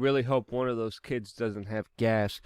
really hope one of those kids doesn't have gas.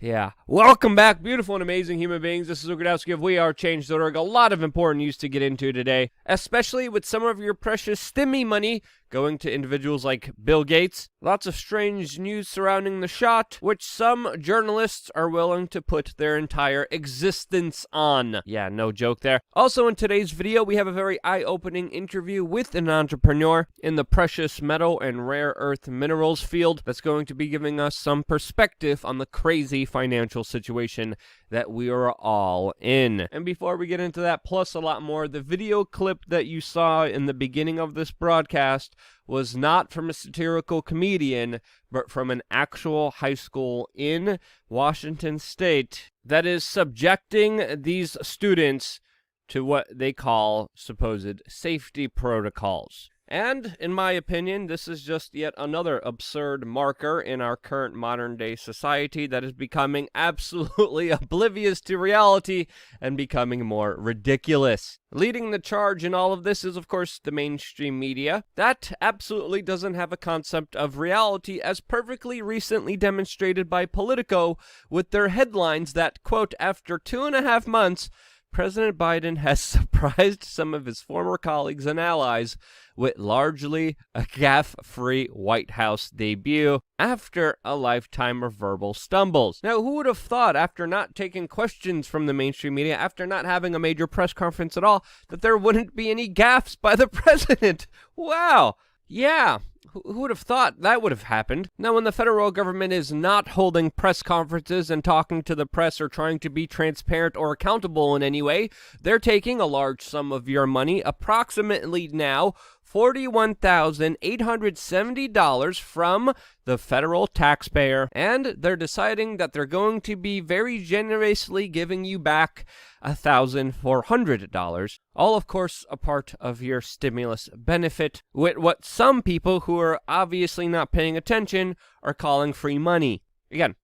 Yeah. Welcome back, beautiful and amazing human beings. This is Ugradowski of WeAreChange.org. A lot of important news to get into today, especially with some of your precious stimmy money going to individuals like Bill Gates. Lots of strange news surrounding the shot, which some journalists are willing to put their entire existence on. Yeah, no joke there. Also in today's video, we have a very eye-opening interview with an entrepreneur in the precious metal and rare earth minerals field that's going to be giving us some perspective on the crazy financial situation that we are all in. And before we get into that, plus a lot more, the video clip that you saw in the beginning of this broadcast was not from a satirical comedian, but from an actual high school in Washington State that is subjecting these students to what they call supposed safety protocols. And, in my opinion, this is just yet another absurd marker in our current modern-day society that is becoming absolutely oblivious to reality and becoming more ridiculous. Leading the charge in all of this is, of course, the mainstream media. That absolutely doesn't have a concept of reality, as perfectly recently demonstrated by Politico with their headlines that, quote, after 2.5 months, President Biden has surprised some of his former colleagues and allies with largely a gaffe-free White House debut after a lifetime of verbal stumbles. Now, who would have thought, after not taking questions from the mainstream media, after not having a major press conference at all, that there wouldn't be any gaffes by the president? Wow. Yeah. Who would have thought that would have happened? Now, when the federal government is not holding press conferences and talking to the press or trying to be transparent or accountable in any way, they're taking a large sum of your money, approximately now $41,870 from the federal taxpayer, and they're deciding that they're going to be very generously giving you back $1,400, all of course a part of your stimulus benefit, with what some people who are obviously not paying attention are calling free money. Again,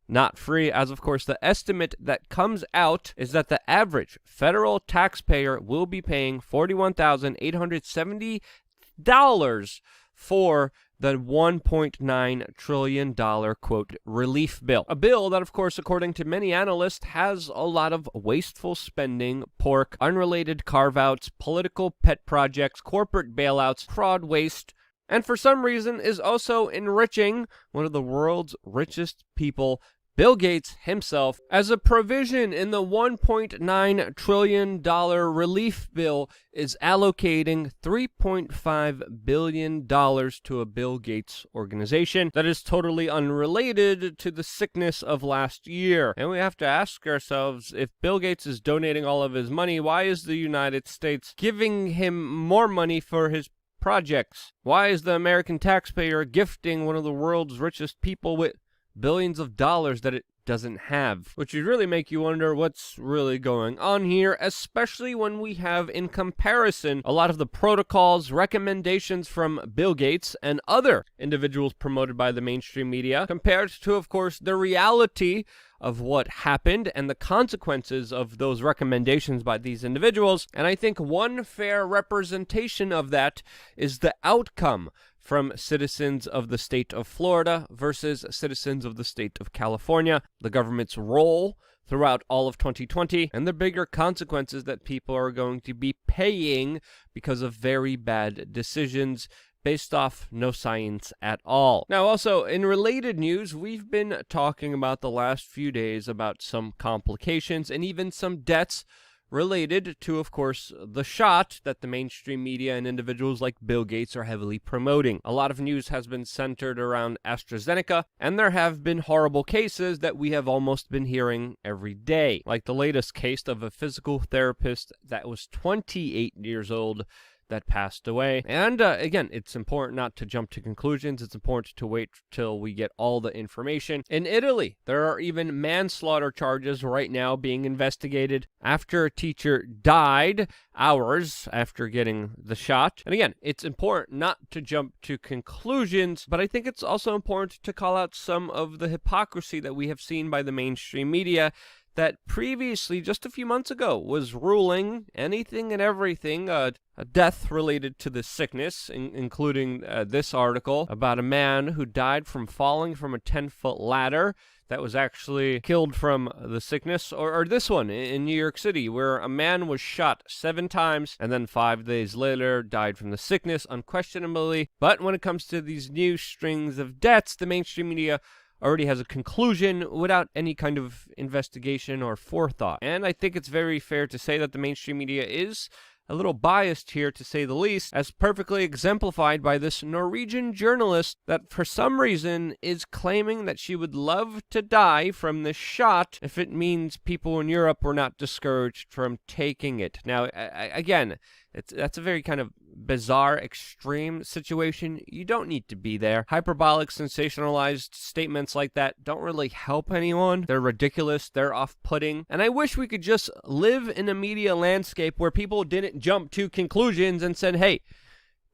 not free, as of course the estimate that comes out is that the average federal taxpayer will be paying $41,870 for the $1.9 trillion, quote, relief bill. A bill that, of course, according to many analysts, has a lot of wasteful spending, pork, unrelated carve-outs, political pet projects, corporate bailouts, fraud, waste, and for some reason is also enriching one of the world's richest people, Bill Gates himself, as a provision in the $1.9 trillion relief bill is allocating $3.5 billion to a Bill Gates organization that is totally unrelated to the sickness of last year. And we have to ask ourselves, if Bill Gates is donating all of his money, why is the United States giving him more money for his projects? Why is the American taxpayer gifting one of the world's richest people with billions of dollars that it doesn't have? Which would really make you wonder what's really going on here, especially when we have in comparison a lot of the protocols, recommendations from Bill Gates and other individuals promoted by the mainstream media, compared to, of course, the reality of what happened and the consequences of those recommendations by these individuals. And I think one fair representation of that is the outcome from citizens of the state of Florida versus citizens of the state of California, the government's role throughout all of 2020, and the bigger consequences that people are going to be paying because of very bad decisions based off no science at all. Now, also, in related news, we've been talking about the last few days about some complications and even some deaths related to, of course, the shot that the mainstream media and individuals like Bill Gates are heavily promoting. A lot of news has been centered around AstraZeneca, and there have been horrible cases that we have almost been hearing every day, like the latest case of a physical therapist that was 28 years old that passed away. And again, it's important not to jump to conclusions. It's important to wait till we get all the information. In Italy, there are even manslaughter charges right now being investigated after a teacher died hours after getting the shot. And again, it's important not to jump to conclusions, but I think it's also important to call out some of the hypocrisy that we have seen by the mainstream media that previously, just a few months ago, was ruling anything and everything, a death related to the sickness, including this article about a man who died from falling from a 10-foot ladder that was actually killed from the sickness, or this one in New York City, where a man was shot 7 times and then 5 days later died from the sickness, unquestionably. But when it comes to these new strings of deaths, the mainstream media already has a conclusion without any kind of investigation or forethought. And I think it's very fair to say that the mainstream media is a little biased here, to say the least, as perfectly exemplified by this Norwegian journalist that for some reason is claiming that she would love to die from this shot if it means people in Europe were not discouraged from taking it. Now, again, that's a very kind of bizarre, extreme situation. You don't need to be there. Hyperbolic, sensationalized statements like that don't really help anyone. They're ridiculous. They're off-putting. And I wish we could just live in a media landscape where people didn't jump to conclusions and said, hey,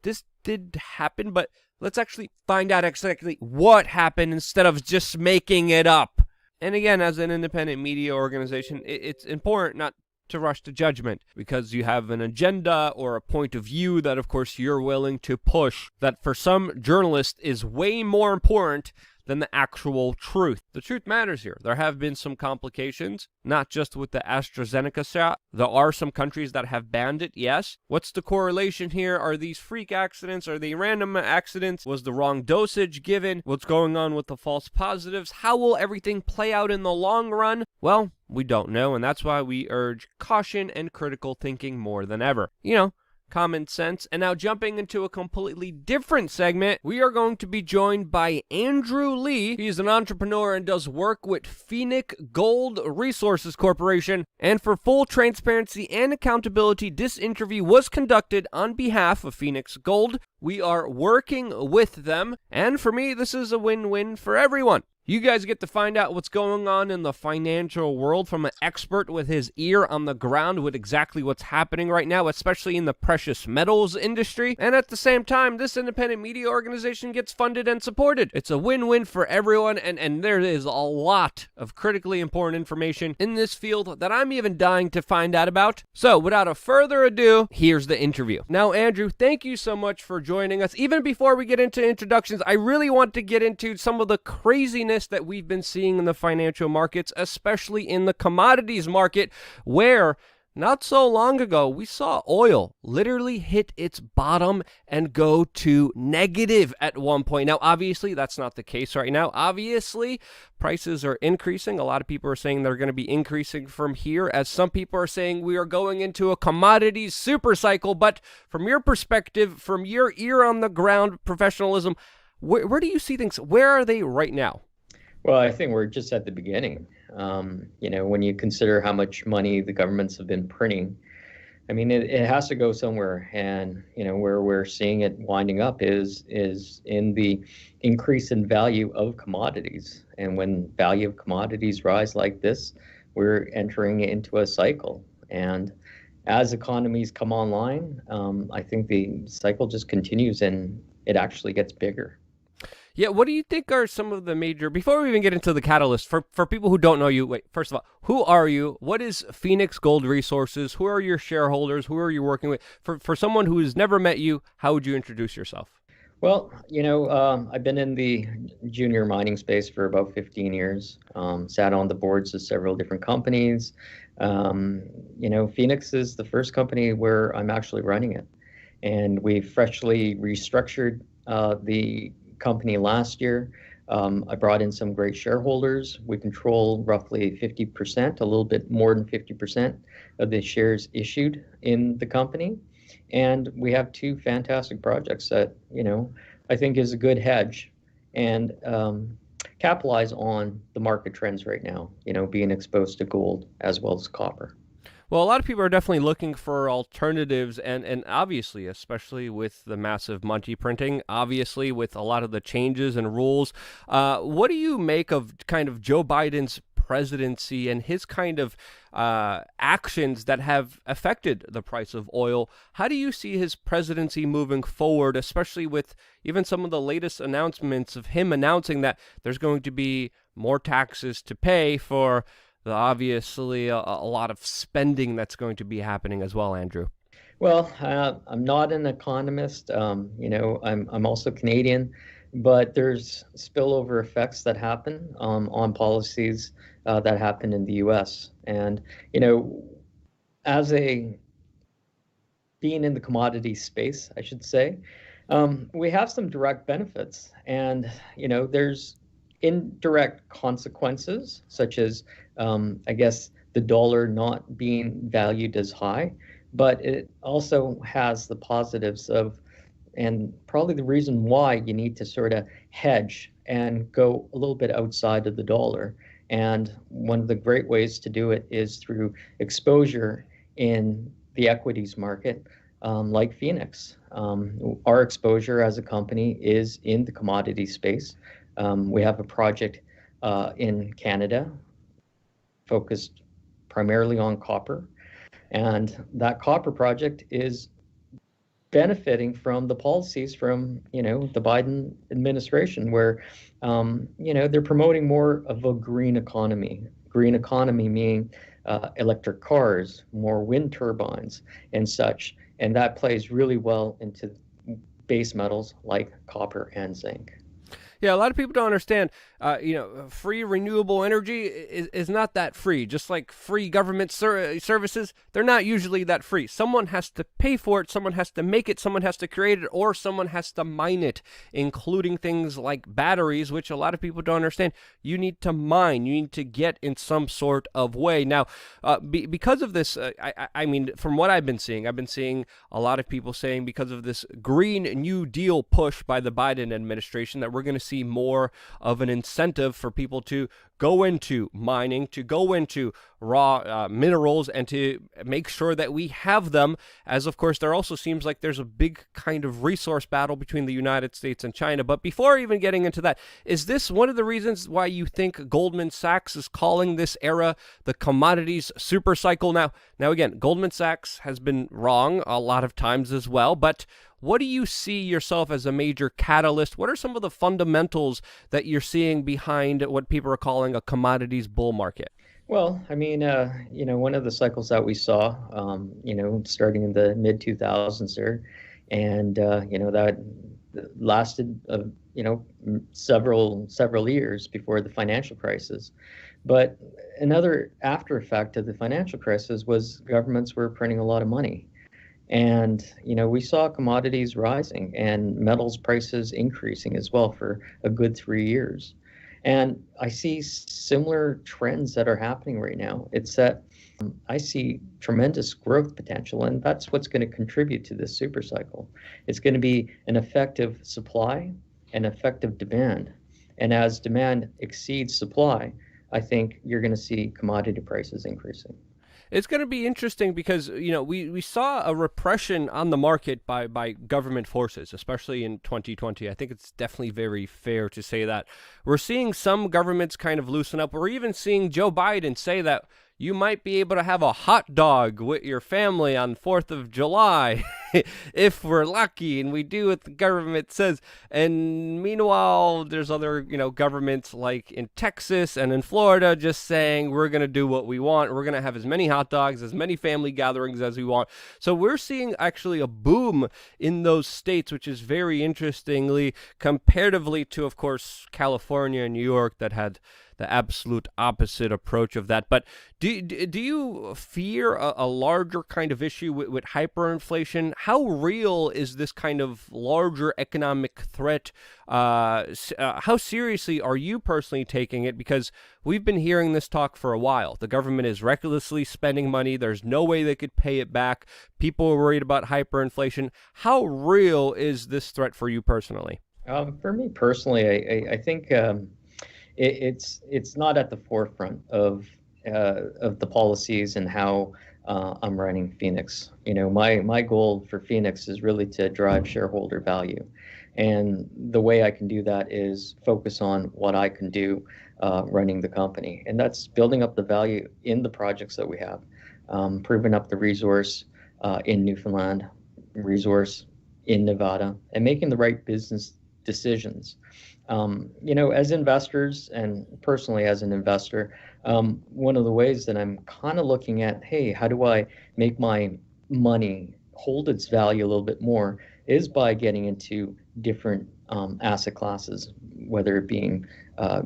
this did happen, but let's actually find out exactly what happened instead of just making it up. And again, as an independent media organization, it's important not to rush to judgment because you have an agenda or a point of view that, of course, you're willing to push, that for some journalists is way more important than the actual truth. The truth matters here. There have been some complications, not just with the AstraZeneca shot. There are some countries that have banned it, yes. What's the correlation here? Are these freak accidents? Are they random accidents? Was the wrong dosage given? What's going on with the false positives? How will everything play out in the long run? Well, we don't know, and that's why we urge caution and critical thinking more than ever. Common sense. And now jumping into a completely different segment, we are going to be joined by Andrew Lee. He's an entrepreneur and does work with Phoenix Gold Resources Corporation. And for full transparency and accountability, this interview was conducted on behalf of Phoenix Gold. We are working with them, and for me, this is a win-win for everyone. You guys get to find out what's going on in the financial world from an expert with his ear on the ground with exactly what's happening right now, especially in the precious metals industry. And at the same time, this independent media organization gets funded and supported. It's a win-win for everyone, and there is a lot of critically important information in this field that I'm even dying to find out about. So, without a further ado, here's the interview. Now, Andrew, thank you so much for joining us. Even before we get into introductions, I really want to get into some of the craziness that we've been seeing in the financial markets, especially in the commodities market, where not so long ago we saw oil literally hit its bottom and go to negative at one point. Now, obviously, that's not the case right now. Obviously, prices are increasing. A lot of people are saying they're going to be increasing from here, as some people are saying we are going into a commodities super cycle. But from your perspective, from your ear on the ground professionalism, where do you see things? Where are they right now? Well, I think we're just at the beginning. When you consider how much money the governments have been printing, I mean, it has to go somewhere. And, where we're seeing it winding up is in the increase in value of commodities. And when value of commodities rise like this, we're entering into a cycle. And as economies come online, I think the cycle just continues and it actually gets bigger. Yeah, what do you think are some of the major, before we even get into the catalyst, for people who don't know you, wait, first of all, who are you? What is Phoenix Gold Resources? Who are your shareholders? Who are you working with? For someone who has never met you, how would you introduce yourself? Well, I've been in the junior mining space for about 15 years, sat on the boards of several different companies. Phoenix is the first company where I'm actually running it. And we freshly restructured the company last year. I brought in some great shareholders. We control roughly 50%, a little bit more than 50% of the shares issued in the company. And we have 2 fantastic projects that, I think is a good hedge and capitalize on the market trends right now, being exposed to gold as well as copper. Well, a lot of people are definitely looking for alternatives, and obviously, especially with the massive money printing, obviously with a lot of the changes and rules. What do you make of kind of Joe Biden's presidency and his kind of actions that have affected the price of oil? How do you see his presidency moving forward, especially with even some of the latest announcements of him announcing that there's going to be more taxes to pay for obviously a lot of spending that's going to be happening as well, Andrew. Well, I'm not an economist. I'm also Canadian, but there's spillover effects that happen on policies that happen in the U.S. And you know, as a being in the commodity space, I should say, we have some direct benefits, and there's indirect consequences, such as, I guess, the dollar not being valued as high, but it also has the positives of, and probably the reason why you need to sort of hedge and go a little bit outside of the dollar. And one of the great ways to do it is through exposure in the equities market, like Phoenix. Our exposure as a company is in the commodity space. We have a project in Canada focused primarily on copper, and that copper project is benefiting from the policies from the Biden administration, where they're promoting more of a green economy. Green economy meaning electric cars, more wind turbines, and such, and that plays really well into base metals like copper and zinc. Yeah, a lot of people don't understand. Free renewable energy is not that free. Just like free government services, they're not usually that free. Someone has to pay for it, someone has to make it, someone has to create it, or someone has to mine it, including things like batteries, which a lot of people don't understand. You need to mine, you need to get in some sort of way. Now, because of this, I mean, from what I've been seeing a lot of people saying because of this Green New Deal push by the Biden administration that we're going to see more of an incentive for people to go into mining, to go into raw minerals, and to make sure that we have them. As of course, there also seems like there's a big kind of resource battle between the United States and China. But before even getting into that, is this one of the reasons why you think Goldman Sachs is calling this era the commodities super cycle? Now again, Goldman Sachs has been wrong a lot of times as well, but what do you see yourself as a major catalyst? What are some of the fundamentals that you're seeing behind what people are calling a commodities bull market? Well, I mean, one of the cycles that we saw, starting in the mid 2000s there, and that lasted, several years before the financial crisis. But another after effect of the financial crisis was governments were printing a lot of money. And, we saw commodities rising and metals prices increasing as well for a good 3 years. And I see similar trends that are happening right now. It's that I see tremendous growth potential, and that's what's going to contribute to this super cycle. It's going to be an effective supply and effective demand. And as demand exceeds supply, I think you're going to see commodity prices increasing. It's going to be interesting because, we saw a repression on the market by government forces, especially in 2020. I think it's definitely very fair to say that. We're seeing some governments kind of loosen up. We're even seeing Joe Biden say that you might be able to have a hot dog with your family on 4th of July if we're lucky and we do what the government says. And meanwhile, there's other, governments like in Texas and in Florida just saying we're going to do what we want. We're going to have as many hot dogs, as many family gatherings as we want. So we're seeing actually a boom in those states, which is very interestingly comparatively to, of course, California and New York that had the absolute opposite approach of that. But do you fear a larger kind of issue with hyperinflation? How real is this kind of larger economic threat? How seriously are you personally taking it? Because we've been hearing this talk for a while. The government is recklessly spending money. There's no way they could pay it back. People are worried about hyperinflation. How real is this threat for you personally? For me personally, I think it's not at the forefront of the policies and how I'm running Phoenix. My goal for Phoenix is really to drive shareholder value, and the way I can do that is focus on what I can do running the company, and that's building up the value in the projects that we have, proving up the resource in Newfoundland, resource in Nevada, and making the right business decisions. As investors and personally as an investor, one of the ways that I'm kind of looking at, hey, how do I make my money hold its value a little bit more, is by getting into different asset classes, whether it being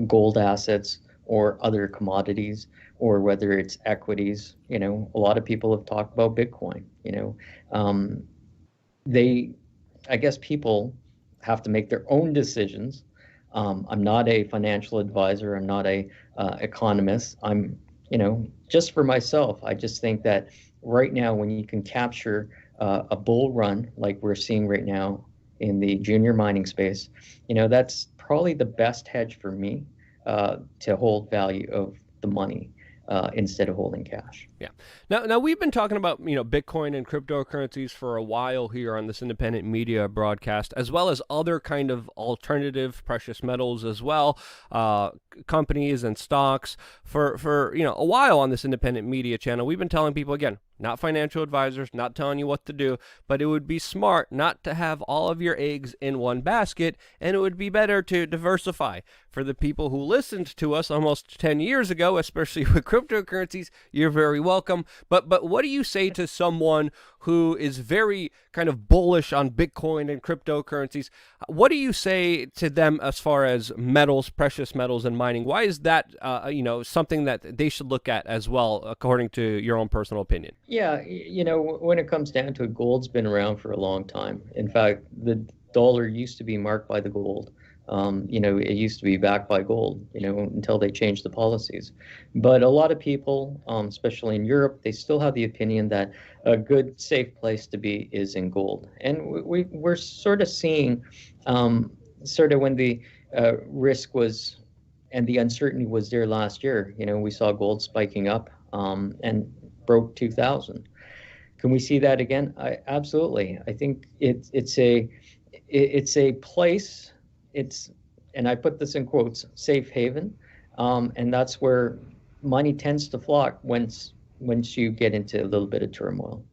gold assets or other commodities, or whether it's equities. A lot of people have talked about Bitcoin. Um, they, I guess people have to make their own decisions. I'm not a financial advisor. I'm not a economist. Just for myself, I just think that right now, when you can capture a bull run like we're seeing right now in the junior mining space, that's probably the best hedge for me to hold value of the money instead of holding cash. Yeah. Now we've been talking about Bitcoin and cryptocurrencies for a while here on this independent media broadcast, as well as other kind of alternative precious metals as well, companies and stocks for a while on this independent media channel. We've been telling people, again, not financial advisors, not telling you what to do, but it would be smart not to have all of your eggs in one basket, and it would be better to diversify. For the people who listened to us almost 10 years ago, especially with cryptocurrencies, you're very welcome. But what do you say to someone who is very kind of bullish on Bitcoin and cryptocurrencies? What do you say to them as far as metals, precious metals, and mining? Why is that something that they should look at as well, according to your own personal opinion? Yeah, when it comes down to it, gold's been around for a long time. In fact, the dollar used to be marked by the gold. It used to be backed by gold, until they changed the policies. But a lot of people, especially in Europe, they still have the opinion that a good, safe place to be is in gold. And we're sort of seeing, sort of when the risk was and the uncertainty was there last year, we saw gold spiking up and broke 2,000. Can we see that again? Absolutely. I think it's a place. And I put this in quotes, safe haven, and that's where money tends to flock once you get into a little bit of turmoil.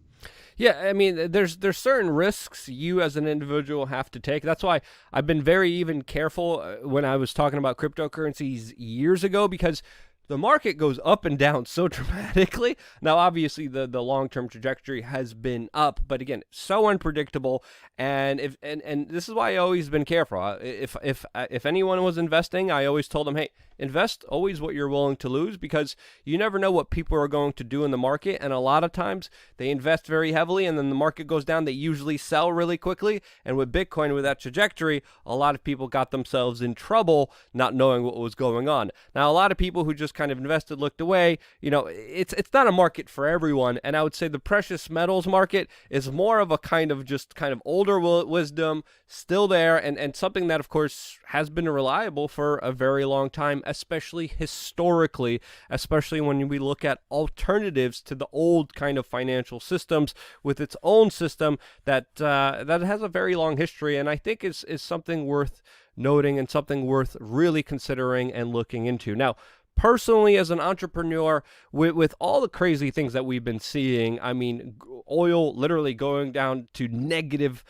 Yeah, I mean, there's certain risks you as an individual have to take. That's why I've been very even careful when I was talking about cryptocurrencies years ago, because the market goes up and down so dramatically. Now, obviously, the long-term trajectory has been up, but again, so unpredictable. And this is why I always been careful. If anyone was investing, I always told them, hey, invest always what you're willing to lose, because you never know what people are going to do in the market. And a lot of times they invest very heavily, and then the market goes down. They usually sell really quickly. And with Bitcoin, with that trajectory, a lot of people got themselves in trouble not knowing what was going on. Now, a lot of people who just kind of invested looked away. It's not a market for everyone. And I would say the precious metals market is more of a kind of older wisdom, still there, and something that, of course, has been reliable for a very long time, especially historically, especially when we look at alternatives to the old kind of financial systems with its own system that has a very long history, and I think is something worth noting and something worth really considering and looking into. Now, personally, as an entrepreneur, with all the crazy things that we've been seeing, I mean, oil literally going down to negative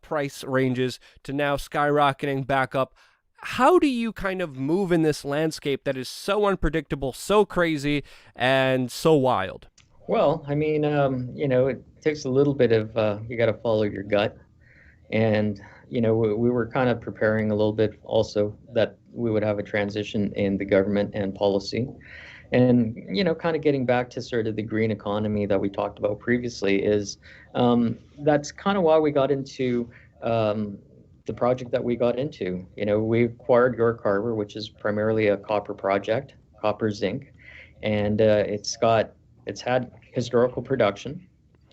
price ranges to now skyrocketing back up. How do you kind of move in this landscape that is so unpredictable, so crazy, and so wild? Well, I mean, it takes a little bit of, you got to follow your gut. And, we were kind of preparing a little bit also that we would have a transition in the government and policy. And, kind of getting back to sort of the green economy that we talked about previously is that's kind of why we got into the project that we got into. We acquired York Harbor, which is primarily a copper project, copper zinc, and it's had historical production,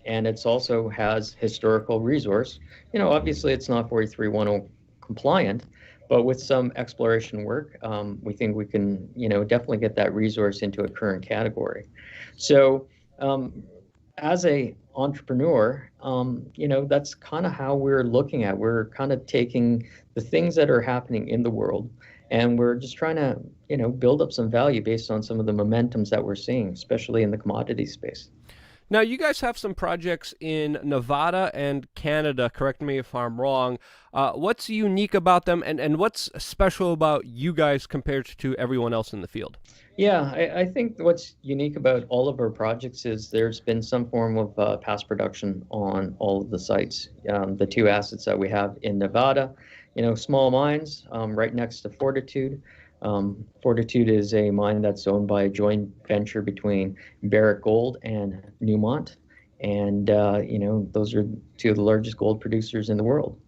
and it's also has historical resource. Obviously it's not 4310 compliant, but with some exploration work, we think we can, definitely get that resource into a current category. So as a entrepreneur, that's kind of how we're looking at. We're kind of taking the things that are happening in the world, and we're just trying to, build up some value based on some of the momentums that we're seeing, especially in the commodity space. Now, you guys have some projects in Nevada and Canada. Correct me if I'm wrong. What's unique about them, and what's special about you guys compared to everyone else in the field? Yeah, I think what's unique about all of our projects is there's been some form of past production on all of the sites. The two assets that we have in Nevada, small mines right next to Fortitude. Fortitude is a mine that's owned by a joint venture between Barrick Gold and Newmont. And, those are two of the largest gold producers in the world.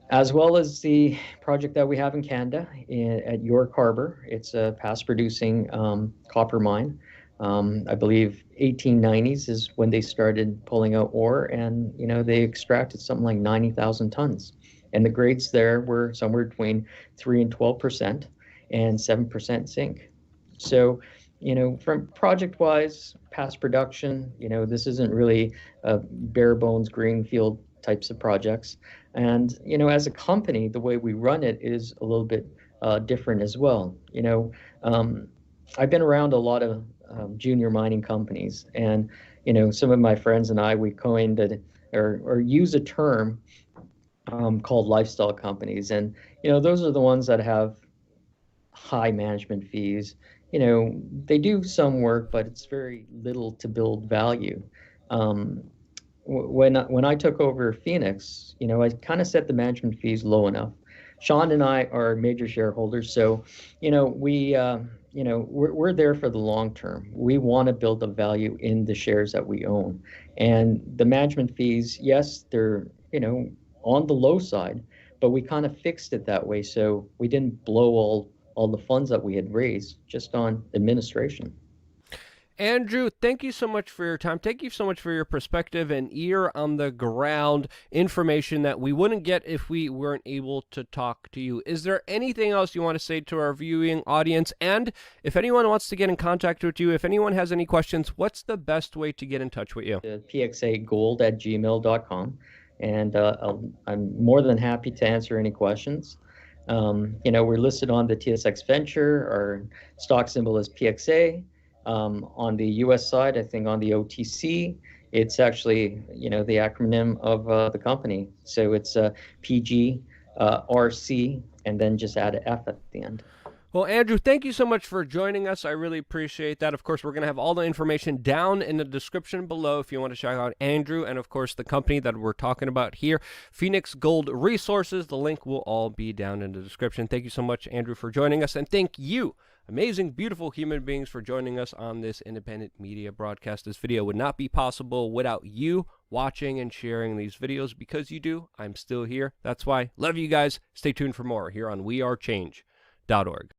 As well as the project that we have in Canada at York Harbor. It's a past producing copper mine. I believe 1890s is when they started pulling out ore, and they extracted something like 90,000 tons. And the grades there were somewhere between 3 and 12% and 7% zinc. So, from project wise, past production, this isn't really a bare bones greenfield types of projects. And, as a company, the way we run it is a little bit different as well. I've been around a lot of junior mining companies, and, some of my friends and I, we coined it or use a term called lifestyle companies. And, those are the ones that have high management fees. They do some work, but it's very little to build value. Um, when I took over Phoenix, I kind of set the management fees low enough. Sean and I are major shareholders, so we're there for the long term. We want to build the value in the shares that we own, and the management fees, yes, they're on the low side, but we kind of fixed it that way so we didn't blow all the funds that we had raised just on administration. Andrew, thank you so much for your time. Thank you so much for your perspective and ear on the ground information that we wouldn't get if we weren't able to talk to you. Is there anything else you want to say to our viewing audience? And if anyone wants to get in contact with you, if anyone has any questions, what's the best way to get in touch with you? pxagold@gmail.com. And I'm more than happy to answer any questions. We're listed on the TSX Venture. Our stock symbol is PXA. On the US side, I think on the OTC, it's actually, the acronym of the company. So it's PG, RC, and then just add an F at the end. Well, Andrew, thank you so much for joining us. I really appreciate that. Of course, we're going to have all the information down in the description below if you want to check out Andrew and, of course, the company that we're talking about here, Phoenix Gold Resources. The link will all be down in the description. Thank you so much, Andrew, for joining us. And thank you, amazing, beautiful human beings, for joining us on this independent media broadcast. This video would not be possible without you watching and sharing these videos. Because you do, I'm still here. That's why. Love you guys. Stay tuned for more here on WeAreChange.org.